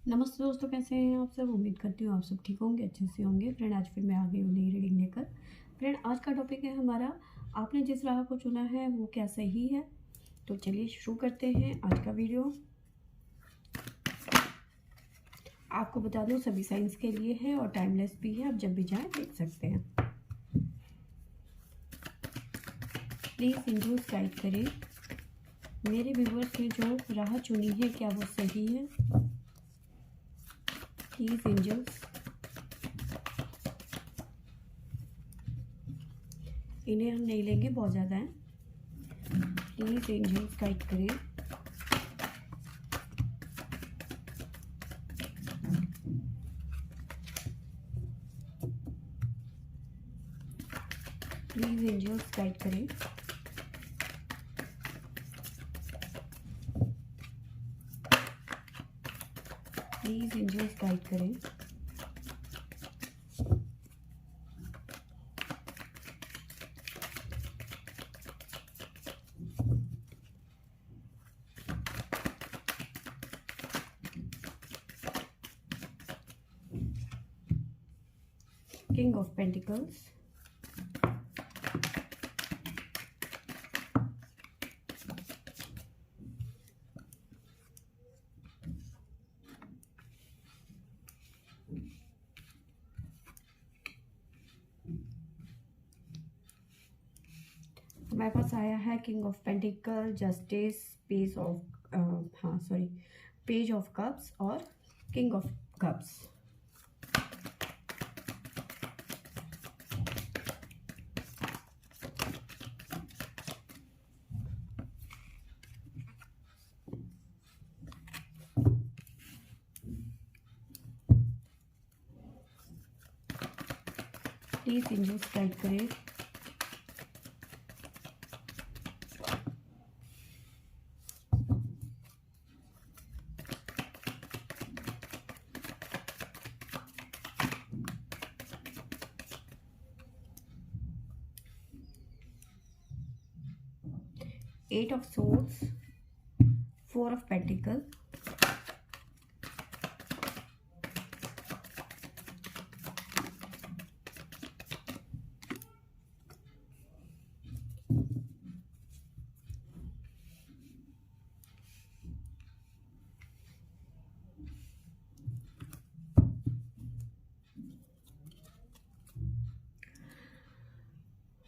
नमस्ते दोस्तों, कैसे हैं आप सब। उम्मीद करती हूँ आप सब ठीक होंगे, अच्छे से होंगे। फ्रेंड, आज फिर मैं आ गई हूँ नई रीडिंग लेकर। फ्रेंड, आज का टॉपिक है हमारा, आपने जिस राह को चुना है वो क्या सही है। तो चलिए शुरू करते हैं आज का वीडियो। आपको बता दूँ, सभी साइंस के लिए है और टाइमलेस भी है, आप जब भी चाहें देख सकते हैं। प्लीज़ एंजल्स गाइड करें, मेरे व्यूवर्स ने जो राह चुनी है क्या वो सही है। प्लीज़ एंजल्स, इन्हें हम नहीं लेंगे, बहुत ज़्यादा है। प्लीज़ एंजल्स गाइड करें, प्लीज़ एंजल्स गाइड करें। प्लीज़ एंजल्स गाइड करें। King of Pentacles, हमारे पास आया है king of pentacle, justice, page of cups और king of cups. Please angels guide करें। Eight of swords, four of pentacle,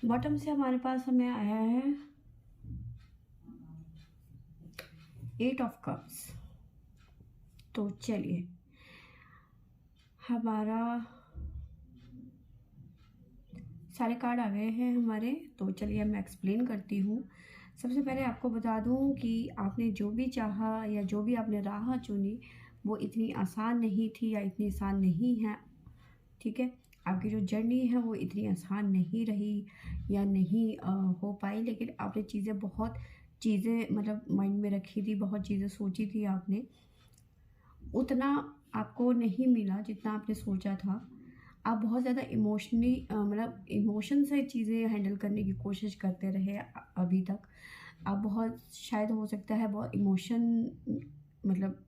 bottom से हमारे पास हमें आया है एट ऑफ कप्स। तो चलिए, हमारा सारे कार्ड आ गए हैं हमारे। तो चलिए मैं एक्सप्लेन करती हूँ। सबसे पहले आपको बता दूँ कि आपने जो भी चाहा या जो भी आपने राह चुनी वो इतनी आसान नहीं थी या इतनी आसान नहीं है। ठीक है, आपकी जो जर्नी है वो इतनी आसान नहीं रही या नहीं हो पाई, लेकिन आपने चीज़ें मतलब माइंड में रखी थी, बहुत चीज़ें सोची थी आपने। उतना आपको नहीं मिला जितना आपने सोचा था। आप बहुत ज़्यादा इमोशनली मतलब इमोशन से चीज़ें हैंडल करने की कोशिश करते रहे अभी तक। आप बहुत, शायद हो सकता है बहुत इमोशन, मतलब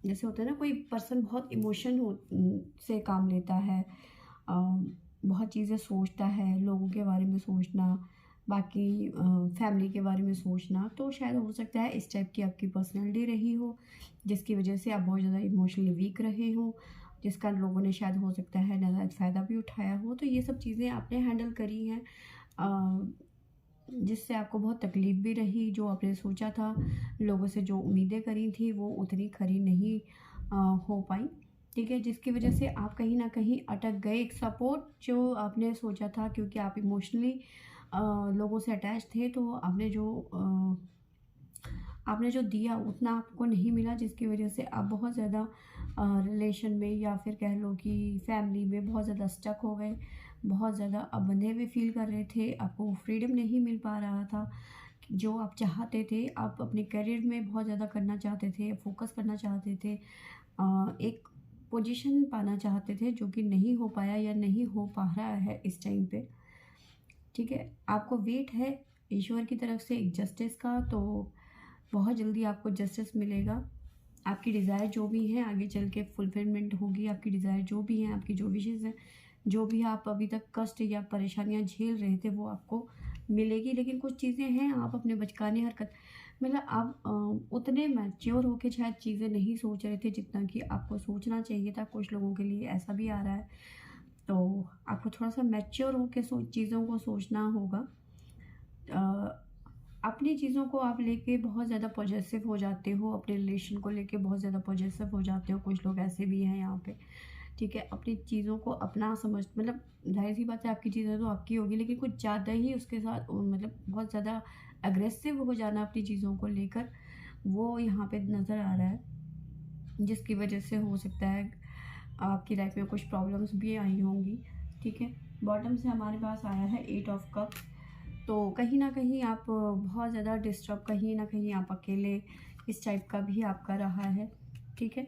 जैसे होता है ना, कोई पर्सन बहुत इमोशन से काम लेता है। अ, बहुत चीज़ें सोचता है, लोगों के बारे में सोचना, बाकी फैमिली के बारे में सोचना। तो शायद हो सकता है इस टाइप की आपकी पर्सनैलिटी रही हो, जिसकी वजह से आप बहुत ज़्यादा इमोशनली वीक रहे हो, जिसका लोगों ने शायद हो सकता है नाजायज़ फ़ायदा भी उठाया हो। तो ये सब चीज़ें आपने हैंडल करी हैं, जिससे आपको बहुत तकलीफ़ भी रही। जो आपने सोचा था, लोगों से जो उम्मीदें करी थी वो उतनी खरी नहीं हो पाई। ठीक है, जिसकी वजह से आप कहीं न कहीं अटक गए। एक सपोर्ट जो आपने सोचा था, क्योंकि आप इमोशनली लोगों से अटैच थे, तो आपने जो दिया उतना आपको नहीं मिला, जिसकी वजह से आप बहुत ज़्यादा रिलेशन में या फिर कह लो कि फैमिली में बहुत ज़्यादा स्टक हो गए। बहुत ज़्यादा आप बंधे हुए फ़ील कर रहे थे, आपको फ्रीडम नहीं मिल पा रहा था जो आप चाहते थे। आप अपने करियर में बहुत ज़्यादा करना चाहते थे, फ़ोकस करना चाहते थे, एक पोजीशन पाना चाहते थे, जो कि नहीं हो पाया या नहीं हो पा रहा है इस टाइम पे। ठीक है, आपको वेट है ईश्वर की तरफ से एक जस्टिस का, तो बहुत जल्दी आपको जस्टिस मिलेगा। आपकी डिज़ायर जो भी हैं आगे चल के फुलफिलमेंट होगी। आपकी डिज़ायर जो भी हैं, आपकी जो विशेज़ हैं, जो भी आप अभी तक कष्ट या परेशानियाँ झेल रहे थे वो आपको मिलेगी। लेकिन कुछ चीज़ें हैं आप अपने बचकाने हरकत मतलब आप उतने मैच्योर होके शायद चीज़ें नहीं सोच रहे थे जितना कि आपको सोचना चाहिए था। कुछ लोगों के लिए ऐसा भी आ रहा है, तो आपको थोड़ा-सा मैच्योर होके चीज़ों को सोचना होगा। अ, अपनी चीज़ों को आप लेके बहुत ज़्यादा पॉजेसिव हो जाते हो, अपने रिलेशन को लेके बहुत ज़्यादा पॉजेसिव हो जाते हो, कुछ लोग ऐसे भी हैं यहाँ पे, ठीक है? अपनी चीज़ों को अपना समझ मतलब ज़ाहिर-सी बात है आपकी चीज़ें तो आपकी होगी, लेकिन कुछ ज़्यादा ही उसके साथ मतलब बहुत ज़्यादा एग्रेसिव हो जाना अपनी चीज़ों को लेकर, वो यहाँ पे नज़र आ रहा है, जिसकी वजह से हो सकता है आपकी लाइफ में कुछ प्रॉब्लम्स भी आई होंगी, ठीक है? बॉटम से हमारे पास आया है 8 ऑफ कप्स। तो कहीं न कहीं आप बहुत ज़्यादा डिस्टर्ब, कहीं न कहीं आप अकेले, इस टाइप का भी आपका रहा है, ठीक है?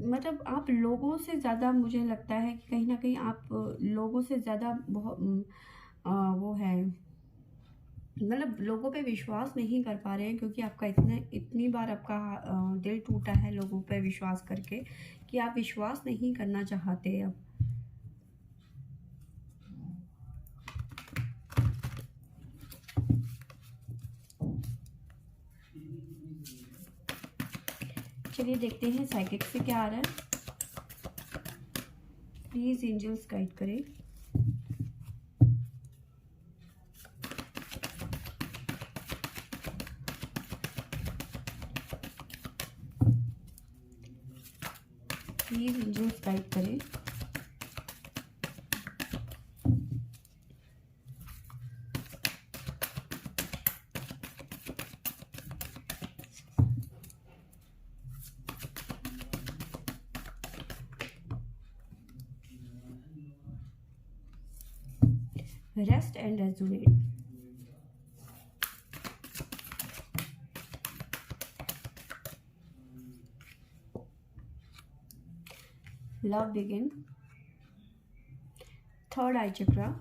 मतलब आप लोगों से ज़्यादा मुझे लगता है कि कहीं न कहीं आप लोगों से ज़्यादा वो है मतलब लोगों पे विश्वास नहीं कर पा रहे हैं, क्योंकि आपका इतनी बार आपका दिल टूटा है लोगों पे विश्वास करके कि आप विश्वास नहीं करना चाहते अब। चलिए देखते हैं साइकिक से क्या आ रहा है। प्लीज़ एंजल्स गाइड करें। प्लीज़ एंजल्स गाइड करें। Rest and resonate. Love begin. Third I chakra.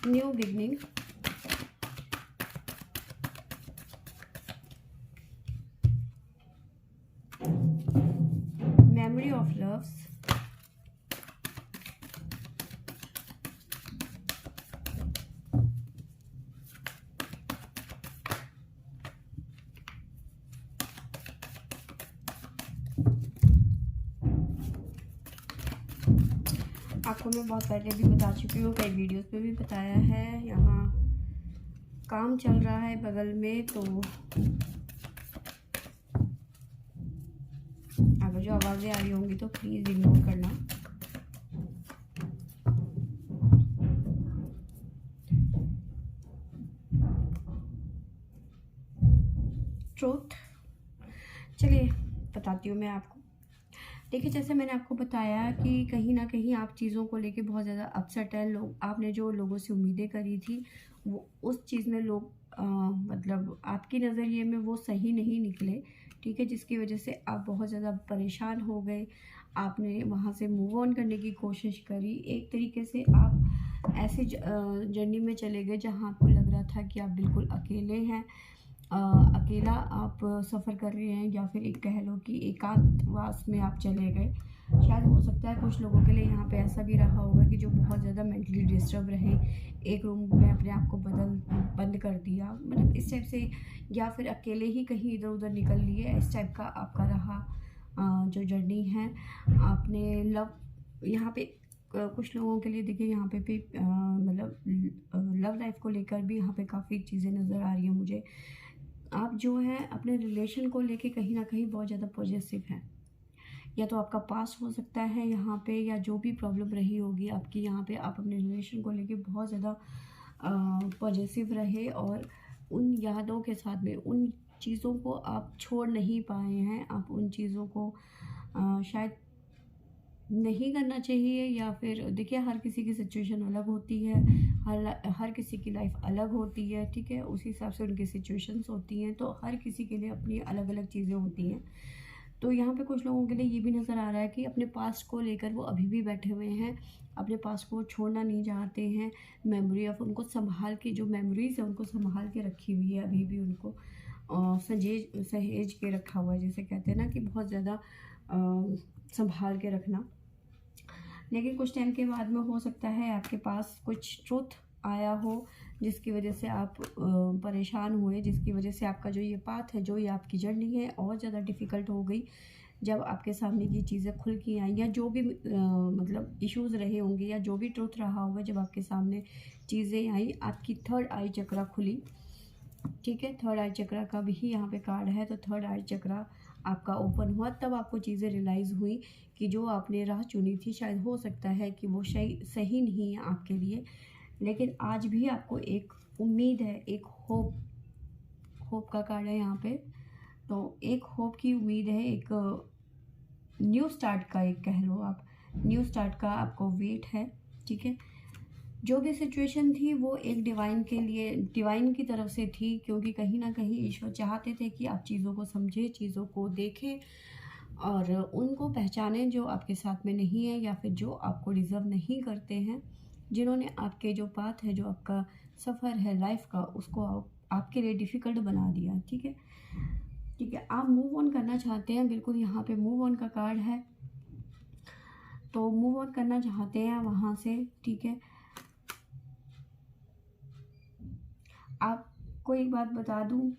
New beginning. Memory of loves. आपको मैं बहुत पहले भी बता चुकी हूँ, कई वीडियोस में भी बताया है। यहाँ काम चल रहा है बगल में, तो अगर जो आवाज़ें आ रही होंगी तो प्लीज़ इग्नोर करना। ट्रूथ। चलिए बताती हूँ मैं आपको। देखिए, जैसे मैंने आपको बताया कि कहीं न कहीं आप चीज़ों को लेके बहुत ज़्यादा अपसेट हैं। लोग आपने जो लोगों से उम्मीदें करी थी, वो उस चीज़ में लोग मतलब आपके नज़रिए में वो सही नहीं निकले, ठीक है? जिसकी वजह से आप बहुत ज़्यादा परेशान हो गए। आपने वहाँ से मूव ऑन करने की कोशिश करी। एक तरीके से आप ऐसे जर्नी में चले गए जहाँ आपको लग रहा था कि आप बिल्कुल अकेले हैं। अकेला आप सफ़र कर रहे हैं, या फिर एक कह लो कि एकांतवास में आप चले गए। शायद हो सकता है कुछ लोगों के लिए यहाँ पे ऐसा भी रहा होगा कि जो बहुत ज़्यादा मेंटली डिस्टर्ब रहे, एक रूम में अपने आप को बंद कर दिया, मतलब इस टाइप से, या फिर अकेले ही कहीं इधर उधर निकल लिए, इस टाइप का आपका रहा जो जर्नी है। आपने यहाँ पे कुछ लोगों के लिए देखिए यहाँ पे भी मतलब लव लाइफ को लेकर भी यहाँ पे काफ़ी चीज़ें नज़र आ रही हैं मुझे। आप जो है अपने रिलेशन को लेके कहीं न कहीं बहुत ज़्यादा पॉज़ेसिव हैं। या तो आपका पास्ट हो सकता है यहाँ पे, या जो भी प्रॉब्लम रही होगी आपकी यहाँ पे, आप अपने रिलेशन को लेके बहुत ज़्यादा पॉजिटिव रहे और उन यादों के साथ में उन चीज़ों को आप छोड़ नहीं पाए हैं, आप उन चीज़ों को शायद नहीं करना चाहिए, या फिर देखिए हर किसी की सिचुएशन अलग होती है, हर किसी की लाइफ अलग होती है, ठीक है, उसी हिसाब से उनकी सिचुएशंस होती हैं, तो हर किसी के लिए अपनी अलग अलग चीज़ें होती हैं। तो यहाँ पे कुछ लोगों के लिए ये भी नज़र आ रहा है कि अपने पास्ट को लेकर वो अभी भी बैठे हुए हैं, अपने पास्ट को छोड़ना नहीं चाहते हैं, मेमोरी ऑफ उनको संभाल के, जो मेमोरीज है उनको संभाल के रखी हुई है, अभी भी उनको सहेज के रखा हुआ है, जैसे कहते हैं ना कि बहुत ज़्यादा संभाल के रखना। लेकिन कुछ टाइम के बाद में हो सकता है आपके पास कुछ ट्रुथ आया हो जिसकी वजह से आप परेशान हुए, जिसकी वजह से आपका जो ये पाथ है, जो ये आपकी जर्नी है और ज़्यादा डिफ़िकल्ट हो गई। जब आपके सामने ये चीज़ें खुल के आई, या जो भी मतलब इश्यूज़ रहे होंगे, या जो भी ट्रुथ रहा होगा, जब आपके सामने चीज़ें आई, आपकी थर्ड आई चक्रा खुली, ठीक है, थर्ड आई चक्रा का भी यहाँ पे कार्ड है, तो थर्ड आई चक्रा आपका ओपन हुआ, तब आपको चीज़ें रियलाइज़ हुई कि जो आपने राह चुनी थी शायद हो सकता है कि वो सही नहीं है आपके लिए, लेकिन आज भी आपको एक उम्मीद है, एक होप का कार्ड है यहाँ पे। तो एक होप की उम्मीद है, एक न्यू स्टार्ट का, एक कह लो आप, न्यू स्टार्ट का आपको वेट है, ठीक है। जो भी सिचुएशन थी वो एक डिवाइन के लिए, डिवाइन की तरफ से थी, क्योंकि कहीं ना कहीं ईश्वर चाहते थे कि आप चीज़ों को समझें, चीज़ों को देखें और उनको पहचानें जो आपके साथ में नहीं है, या फिर जो आपको डिज़र्व नहीं करते हैं, जिन्होंने आपके जो पाथ है, जो आपका सफ़र है लाइफ का, उसको आपके लिए डिफ़िकल्ट बना दिया, ठीक है। ठीक है, आप मूव ऑन करना चाहते हैं, बिल्कुल यहाँ पे मूव ऑन का कार्ड है, तो मूव ऑन करना चाहते हैं वहाँ से, ठीक है। आपको एक बात बता दूं,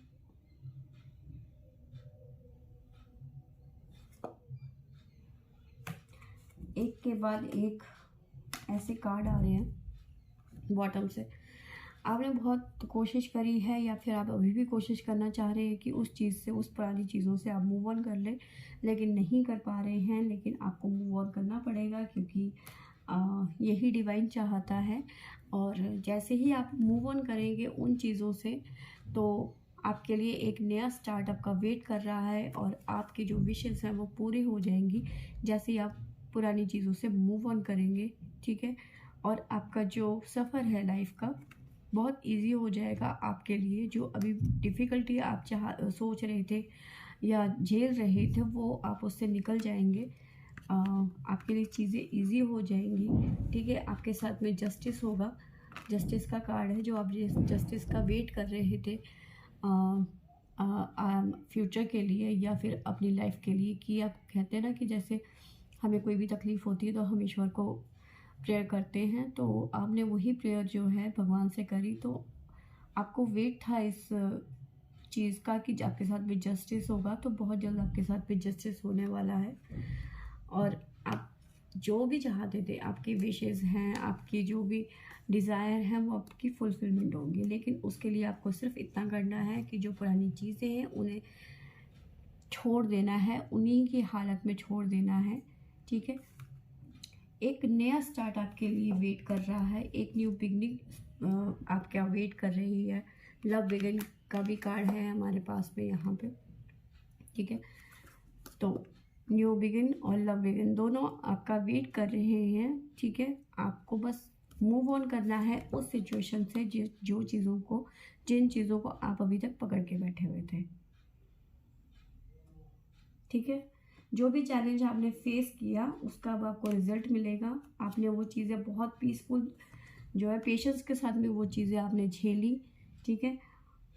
एक के बाद एक ऐसे कार्ड आ रहे हैं बॉटम से। आपने बहुत कोशिश करी है, या फिर आप अभी भी कोशिश करना चाह रहे हैं कि उस चीज़ से, उस पुरानी चीज़ों से आप मूव ऑन कर लें, लेकिन नहीं कर पा रहे हैं। लेकिन आपको मूव ऑन करना पड़ेगा, क्योंकि यही डिवाइन चाहता है। और जैसे ही आप मूव ऑन करेंगे उन चीज़ों से, तो आपके लिए एक नया स्टार्ट आपका वेट कर रहा है, और आपकी जो विशेज़ हैं वो पूरी हो जाएंगी जैसे ही आप पुरानी चीज़ों से मूव ऑन करेंगे, ठीक है। और आपका जो सफ़र है लाइफ का बहुत इजी हो जाएगा आपके लिए। जो अभी डिफ़िकल्टी आप सोच रहे थे या झेल रहे थे, वो आप उससे निकल जाएंगे। आपके लिए चीज़ें इजी हो जाएंगी, ठीक है। आपके साथ में जस्टिस होगा, जस्टिस का कार्ड है, जो आप जस्टिस का वेट कर रहे थे फ्यूचर के लिए या फिर अपनी लाइफ के लिए। कि आप कहते हैं ना कि जैसे हमें कोई भी तकलीफ़ होती है तो हम ईश्वर को प्रेयर करते हैं, तो आपने वही प्रेयर जो है भगवान से करी। तो आपको वेट था इस चीज़ का कि आपके साथ भी जस्टिस होगा, तो बहुत जल्द आपके साथ भी जस्टिस होने वाला है। और आप जो भी चाहते थे, आपकी विशेज़ हैं, आपकी जो भी डिज़ायर हैं, वो आपकी फुलफिलमेंट होंगी। लेकिन उसके लिए आपको सिर्फ इतना करना है कि जो पुरानी चीज़ें हैं उन्हें छोड़ देना है, उन्हीं की हालत में छोड़ देना है, ठीक है। एक नया स्टार्ट आपके लिए वेट कर रहा है, एक न्यू बिगनिंग आपका वेट कर रही है। लव बिगिन का भी कार्ड है हमारे पास में यहाँ पे, ठीक है। तो न्यू बिगिन और लव बिगिन दोनों आपका वेट कर रहे हैं, ठीक है। आपको बस मूव ऑन करना है उस सिचुएशन से जिन चीज़ों को आप अभी तक पकड़ के बैठे हुए थे, ठीक है। जो भी चैलेंज आपने फेस किया उसका अब आपको रिजल्ट मिलेगा। आपने वो चीज़ें बहुत पीसफुल जो है पेशेंस के साथ में वो चीज़ें आपने झेली, ठीक है।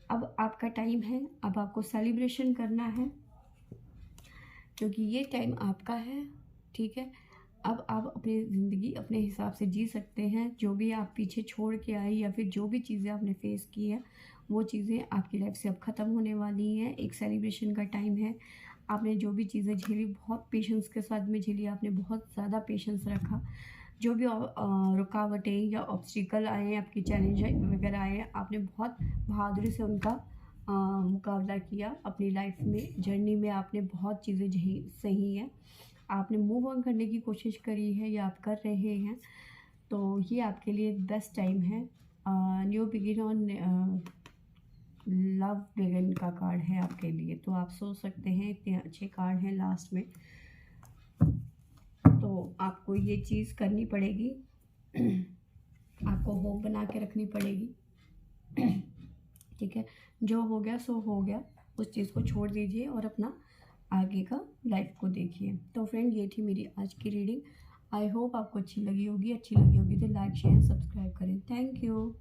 अब आपका टाइम है, अब आपको सेलिब्रेशन करना है, क्योंकि ये टाइम आपका है, ठीक है। अब आप अपनी ज़िंदगी अपने हिसाब से जी सकते हैं। जो भी आप पीछे छोड़ के आए या फिर जो भी चीज़ें आपने फेस की है, वो चीज़ें आपकी लाइफ से अब ख़त्म होने वाली हैं। एक सेलिब्रेशन का टाइम है। आपने जो भी चीज़ें झेली बहुत पेशेंस के साथ में झेली, आपने बहुत ज़्यादा पेशेंस रखा। जो भी रुकावटें या ऑब्स्टिकल आए हैं, आपकी चैलेंज वगैरह आए हैं, आपने बहुत बहादुरी से उनका मुकाबला किया। अपनी लाइफ में जर्नी में आपने बहुत चीज़ें सही हैं, आपने मूव ऑन करने की कोशिश करी है या आप कर रहे हैं। तो ये आपके लिए बेस्ट टाइम है। New begin on love begin का कार्ड है आपके लिए। तो आप सोच सकते हैं इतने अच्छे कार्ड हैं लास्ट में, तो आपको ये चीज़ करनी पड़ेगी। आपको होप बना के रखनी पड़ेगी। ठीक है, जो हो गया सो हो गया, उस चीज़ को छोड़ दीजिए और अपना आगे का लाइफ को देखिए। तो फ्रेंड, ये थी मेरी आज की रीडिंग। आई होप आपको अच्छी लगी होगी तो लाइक शेयर सब्सक्राइब करें। Thank you.